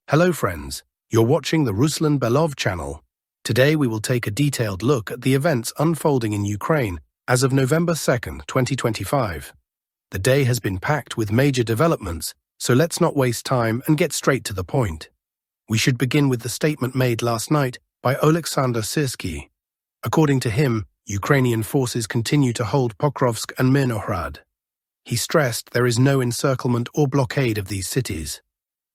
Hello friends, you're watching the Ruslan Belov channel. Today we will take a detailed look at the events unfolding in Ukraine as of November 2nd, 2025. The day has been packed with major developments, so let's not waste time and get straight to the point. We should begin with the statement made last night by Oleksandr Syrsky. According to him, Ukrainian forces continue to hold Pokrovsk and Mirnohrad. He stressed there is no encirclement or blockade of these cities.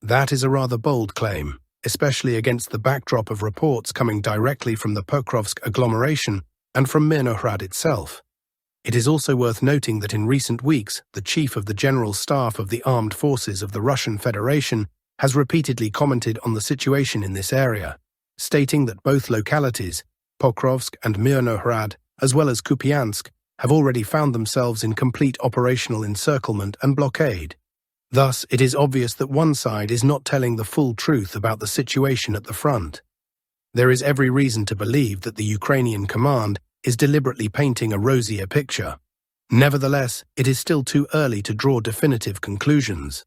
That is a rather bold claim, especially against the backdrop of reports coming directly from the Pokrovsk agglomeration and from Mirnohrad itself. It is also worth noting that in recent weeks, the chief of the General Staff of the Armed Forces of the Russian Federation has repeatedly commented on the situation in this area, stating that both localities, Pokrovsk and Mirnohrad, as well as Kupiansk, have already found themselves in complete operational encirclement and blockade. Thus, it is obvious that one side is not telling the full truth about the situation at the front. There is every reason to believe that the Ukrainian command is deliberately painting a rosier picture. Nevertheless, it is still too early to draw definitive conclusions.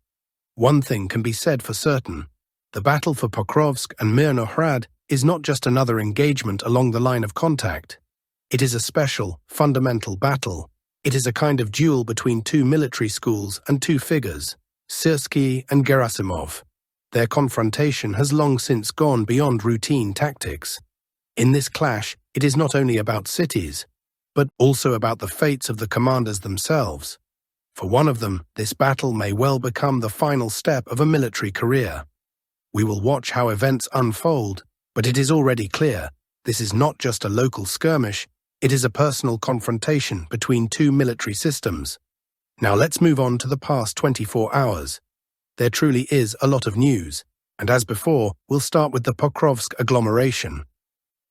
One thing can be said for certain. The battle for Pokrovsk and Mirnohrad is not just another engagement along the line of contact. It is a special, fundamental battle. It is a kind of duel between two military schools and two figures, Syrsky and Gerasimov. Their confrontation has long since gone beyond routine tactics. In this clash, it is not only about cities, but also about the fates of the commanders themselves. For one of them, this battle may well become the final step of a military career. We will watch how events unfold, but it is already clear this is not just a local skirmish, it is a personal confrontation between two military systems. Now let's move on to the past 24 hours. There truly is a lot of news, and as before, we'll start with the Pokrovsk agglomeration.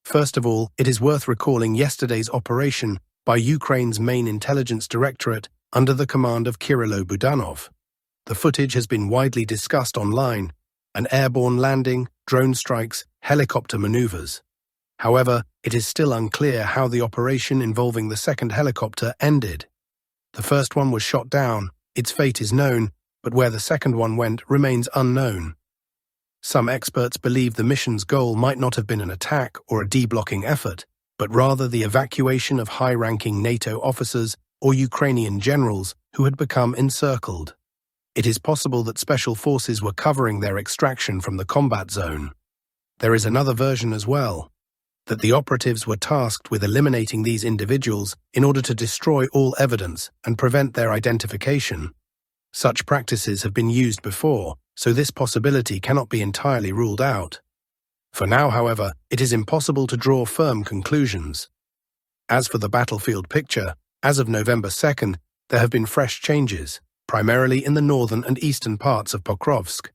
First of all, it is worth recalling yesterday's operation by Ukraine's main intelligence directorate under the command of Kirilo Budanov. The footage has been widely discussed online: an airborne landing, drone strikes, helicopter maneuvers. However, it is still unclear how the operation involving the second helicopter ended. The first one was shot down, its fate is known, but where the second one went remains unknown. Some experts believe the mission's goal might not have been an attack or a deblocking effort, but rather the evacuation of high-ranking NATO officers or Ukrainian generals who had become encircled. It is possible that special forces were covering their extraction from the combat zone. There is another version as well, that the operatives were tasked with eliminating these individuals in order to destroy all evidence and prevent their identification. Such practices have been used before, so this possibility cannot be entirely ruled out. For now, however, it is impossible to draw firm conclusions. As for the battlefield picture, as of November 2nd, there have been fresh changes, primarily in the northern and eastern parts of Pokrovsk.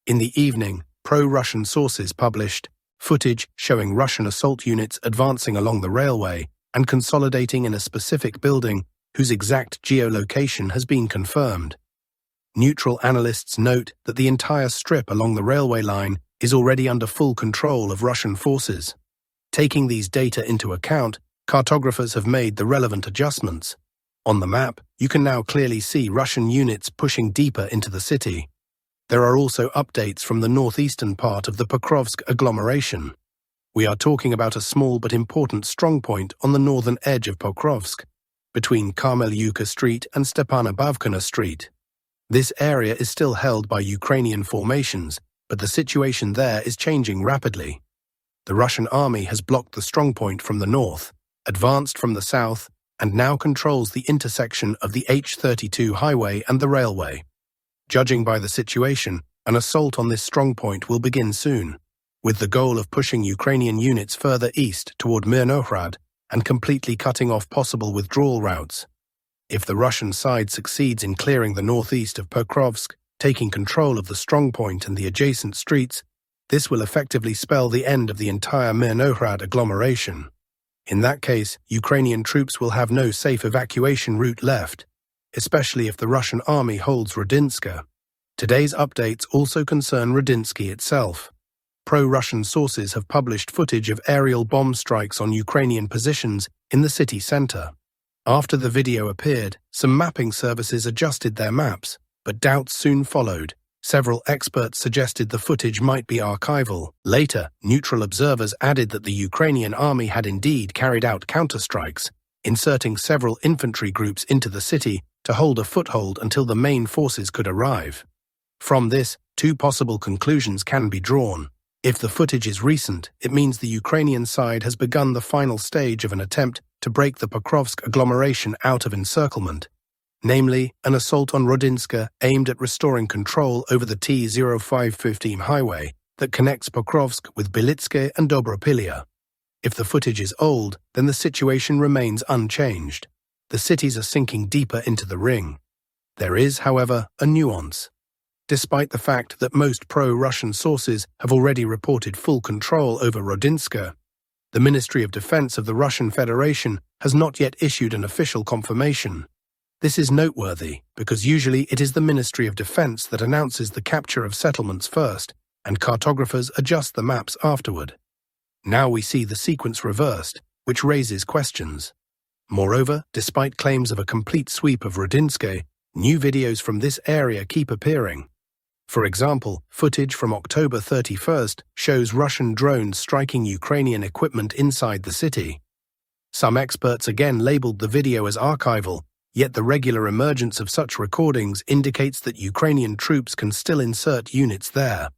In the evening, pro-Russian sources published footage showing Russian assault units advancing along the railway and consolidating in a specific building whose exact geolocation has been confirmed. Neutral analysts note that the entire strip along the railway line is already under full control of Russian forces. Taking these data into account, cartographers have made the relevant adjustments. On the map, you can now clearly see Russian units pushing deeper into the city. There are also updates from the northeastern part of the Pokrovsk agglomeration. We are talking about a small but important strongpoint on the northern edge of Pokrovsk, between Karmelyuka Street and Stepanabavkina Street. This area is still held by Ukrainian formations, but the situation there is changing rapidly. The Russian army has blocked the strongpoint from the north, advanced from the south, and now controls the intersection of the H32 highway and the railway. Judging by the situation, an assault on this strongpoint will begin soon, with the goal of pushing Ukrainian units further east toward Mirnohrad and completely cutting off possible withdrawal routes. If the Russian side succeeds in clearing the northeast of Pokrovsk, taking control of the strongpoint and the adjacent streets, this will effectively spell the end of the entire Mirnohrad agglomeration. In that case, Ukrainian troops will have no safe evacuation route left, especially if the Russian army holds Rodinska. Today's updates also concern Rodinsky itself. Pro-Russian sources have published footage of aerial bomb strikes on Ukrainian positions in the city center. After the video appeared, some mapping services adjusted their maps, but doubts soon followed, Several experts suggested the footage might be archival. Later, neutral observers added that the Ukrainian army had indeed carried out counterstrikes, inserting several infantry groups into the city to hold a foothold until the main forces could arrive. From this, two possible conclusions can be drawn. If the footage is recent, it means the Ukrainian side has begun the final stage of an attempt to break the Pokrovsk agglomeration out of encirclement, namely an assault on Rodinska aimed at restoring control over the T-0515 highway that connects Pokrovsk with Belitske and Dobropilya. If the footage is old, then the situation remains unchanged. The cities are sinking deeper into the ring. There is, however, a nuance. Despite the fact that most pro-Russian sources have already reported full control over Rodinska, the Ministry of Defense of the Russian Federation has not yet issued an official confirmation. This is noteworthy because usually it is the Ministry of Defense that announces the capture of settlements first, and cartographers adjust the maps afterward. Now we see the sequence reversed, which raises questions. Moreover, despite claims of a complete sweep of Rodinske, new videos from this area keep appearing. For example, footage from October 31st shows Russian drones striking Ukrainian equipment inside the city. Some experts again labeled the video as archival, yet the regular emergence of such recordings indicates that Ukrainian troops can still insert units there.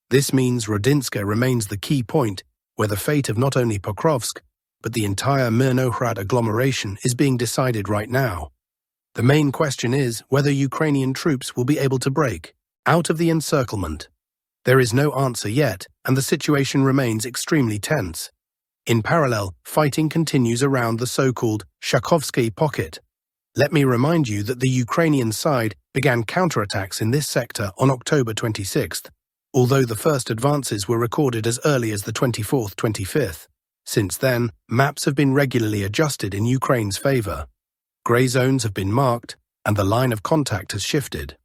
This means Rodinska remains the key point, where the fate of not only Pokrovsk, but the entire Mirnohrad agglomeration is being decided right now. The main question is whether Ukrainian troops will be able to break out of the encirclement. There is no answer yet, and the situation remains extremely tense. In parallel, fighting continues around the so-called Shakhove pocket. Let me remind you that the Ukrainian side began counterattacks in this sector on October 26th, although the first advances were recorded as early as the 24th-25th. Since then, maps have been regularly adjusted in Ukraine's favor. Grey zones have been marked, and the line of contact has shifted.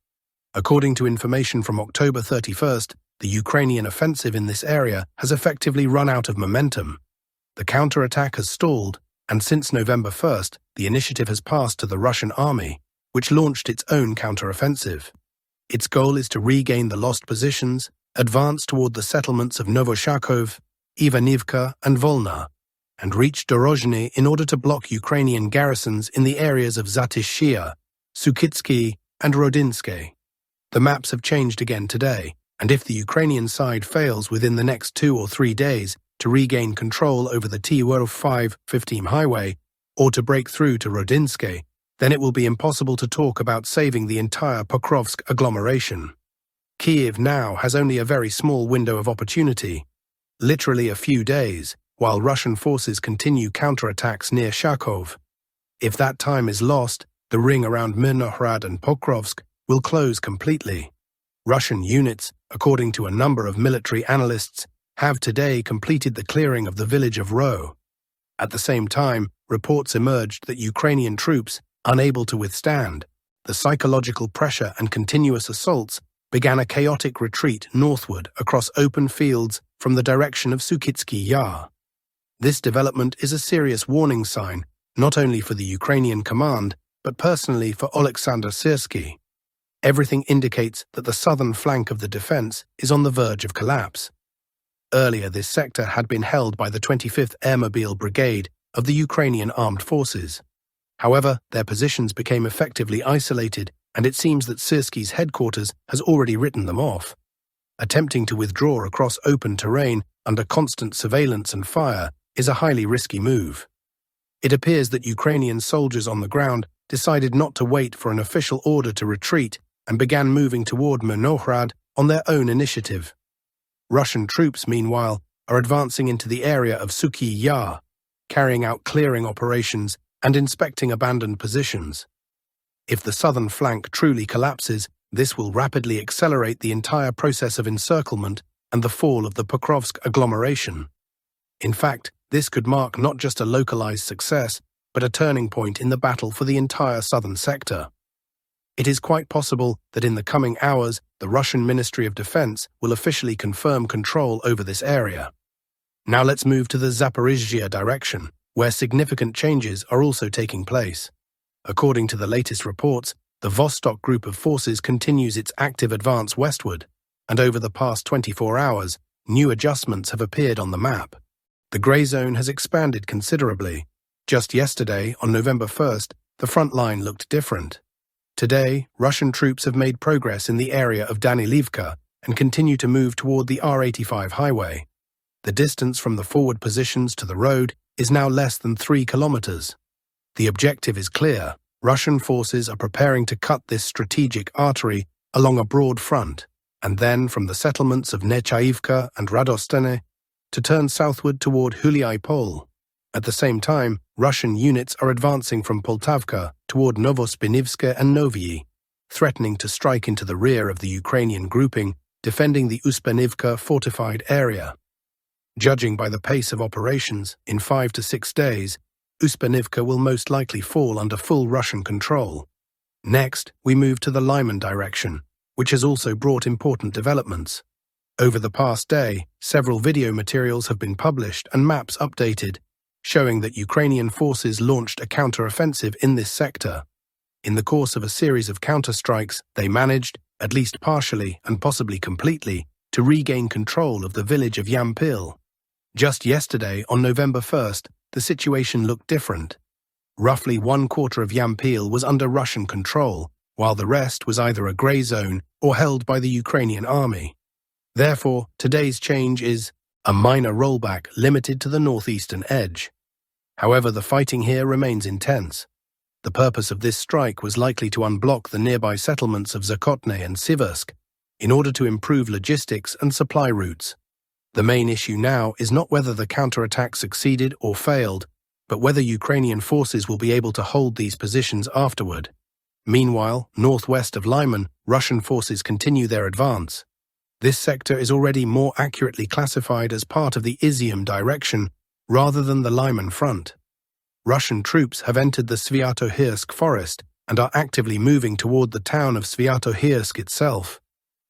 According to information from October 31st, the Ukrainian offensive in this area has effectively run out of momentum. The counterattack has stalled, and since November 1st, the initiative has passed to the Russian army, which launched its own counteroffensive. Its goal is to regain the lost positions, advance toward the settlements of Novoshakov, Ivanivka, and Volna, and reach Dorozhny in order to block Ukrainian garrisons in the areas of Zaporizhzhia, Sukhitsky, and Rodinske. The maps have changed again today, and if the Ukrainian side fails within the next 2 or 3 days to regain control over the T-0515 highway or to break through to Rodinske, then it will be impossible to talk about saving the entire Pokrovsk agglomeration. Kiev now has only a very small window of opportunity, literally a few days, while Russian forces continue counterattacks near Shakhove. If that time is lost, the ring around Mirnohrad and Pokrovsk will close completely. Russian units, according to a number of military analysts, have today completed the clearing of the village of Ro. At the same time, reports emerged that Ukrainian troops, unable to withstand the psychological pressure and continuous assaults, began a chaotic retreat northward across open fields from the direction of Sukhitsky Yar. This development is a serious warning sign, not only for the Ukrainian command, but personally for Alexander Syrsky. Everything indicates that the southern flank of the defense is on the verge of collapse. Earlier, this sector had been held by the 25th Airmobile Brigade of the Ukrainian Armed Forces. However, their positions became effectively isolated, and it seems that Syrsky's headquarters has already written them off. Attempting to withdraw across open terrain under constant surveillance and fire is a highly risky move. It appears that Ukrainian soldiers on the ground decided not to wait for an official order to retreat and began moving toward Mirnohrad on their own initiative. Russian troops, meanwhile, are advancing into the area of Sukhitsky Yar, carrying out clearing operations and inspecting abandoned positions. If the southern flank truly collapses, this will rapidly accelerate the entire process of encirclement and the fall of the Pokrovsk agglomeration. In fact, this could mark not just a localized success, but a turning point in the battle for the entire southern sector. It is quite possible that in the coming hours, the Russian Ministry of Defense will officially confirm control over this area. Now let's move to the Zaporizhzhia direction, where significant changes are also taking place. According to the latest reports, The Vostok group of forces continues its active advance westward, and over the past 24 hours, new adjustments have appeared on the map. The grey zone has expanded considerably. Just yesterday, on November 1st, the front line looked different. Today, Russian troops have made progress in the area of Danilivka and continue to move toward the R85 highway. The distance from the forward positions to the road is now less than 3 kilometers. The objective is clear. Russian forces are preparing to cut this strategic artery along a broad front, and then from the settlements of Nechaivka and Radostene to turn southward toward Huliai-Pol. At the same time, Russian units are advancing from Poltavka toward Novospinivske and Novyi, threatening to strike into the rear of the Ukrainian grouping defending the Uspenivka fortified area. Judging by the pace of operations, in 5 to 6 days, Uspenivka will most likely fall under full Russian control. Next, we move to the Lyman direction, which has also brought important developments. Over the past day, several video materials have been published and maps updated, showing that Ukrainian forces launched a counter-offensive in this sector. In the course of a series of counter-strikes, they managed, at least partially and possibly completely, to regain control of the village of Yampil. Just yesterday, on November 1st, the situation looked different. Roughly 1/4 of Yampil was under Russian control, while the rest was either a grey zone or held by the Ukrainian army. Therefore, today's change is a minor rollback limited to the northeastern edge. However, the fighting here remains intense. The purpose of this strike was likely to unblock the nearby settlements of Zakotne and Siversk in order to improve logistics and supply routes. The main issue now is not whether the counterattack succeeded or failed, but whether Ukrainian forces will be able to hold these positions afterward. Meanwhile, northwest of Lyman, Russian forces continue their advance. This sector is already more accurately classified as part of the Izium direction rather than the Lyman front. Russian troops have entered the Sviatohirsk forest and are actively moving toward the town of Sviatohirsk itself.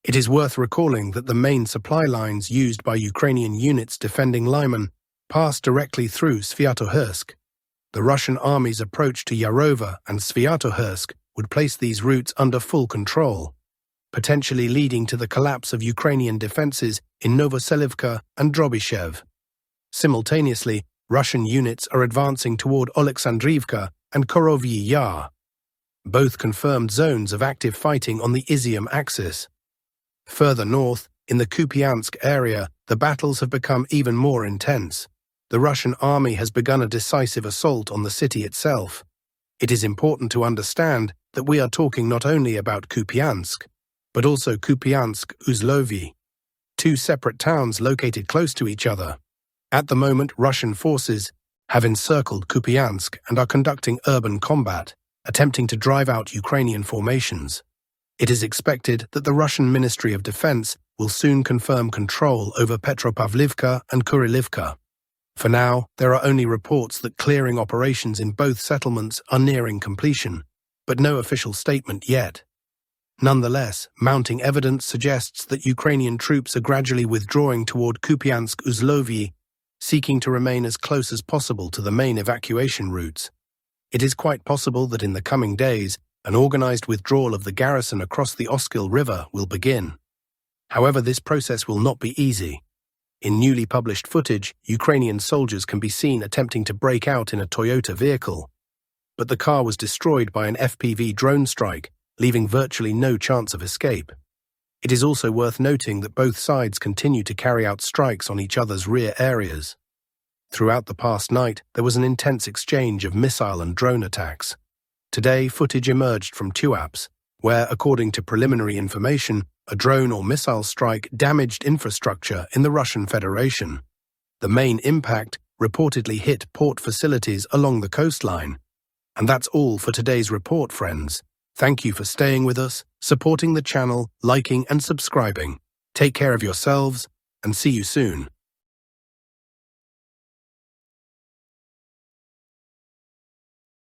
It is worth recalling that the main supply lines used by Ukrainian units defending Lyman pass directly through Sviatohirsk. The Russian army's approach to Yarova and Sviatohirsk would place these routes under full control, potentially leading to the collapse of Ukrainian defenses in Novoselivka and Drobyshev. Simultaneously, Russian units are advancing toward Oleksandrivka and Korovyi Yar, both confirmed zones of active fighting on the Izium axis. Further north, in the Kupiansk area, the battles have become even more intense. The Russian army has begun a decisive assault on the city itself. It is important to understand that we are talking not only about Kupiansk, but also Kupiansk-Uzlovyi, two separate towns located close to each other. At the moment, Russian forces have encircled Kupiansk and are conducting urban combat, attempting to drive out Ukrainian formations. It is expected that the Russian Ministry of Defense will soon confirm control over Petropavlivka and Kurilivka. For now, there are only reports that clearing operations in both settlements are nearing completion, but no official statement yet. Nonetheless, mounting evidence suggests that Ukrainian troops are gradually withdrawing toward Kupiansk-Uzlovyi, seeking to remain as close as possible to the main evacuation routes. It is quite possible that in the coming days, an organized withdrawal of the garrison across the Oskil River will begin. However, this process will not be easy. In newly published footage, Ukrainian soldiers can be seen attempting to break out in a Toyota vehicle, but the car was destroyed by an FPV drone strike, leaving virtually no chance of escape. It is also worth noting that both sides continue to carry out strikes on each other's rear areas. Throughout the past night, there was an intense exchange of missile and drone attacks. Today, footage emerged from Tuapse, where, according to preliminary information, a drone or missile strike damaged infrastructure in the Russian Federation. The main impact reportedly hit port facilities along the coastline. And that's all for today's report, friends. Thank you for staying with us, supporting the channel, liking and subscribing. Take care of yourselves, and see you soon.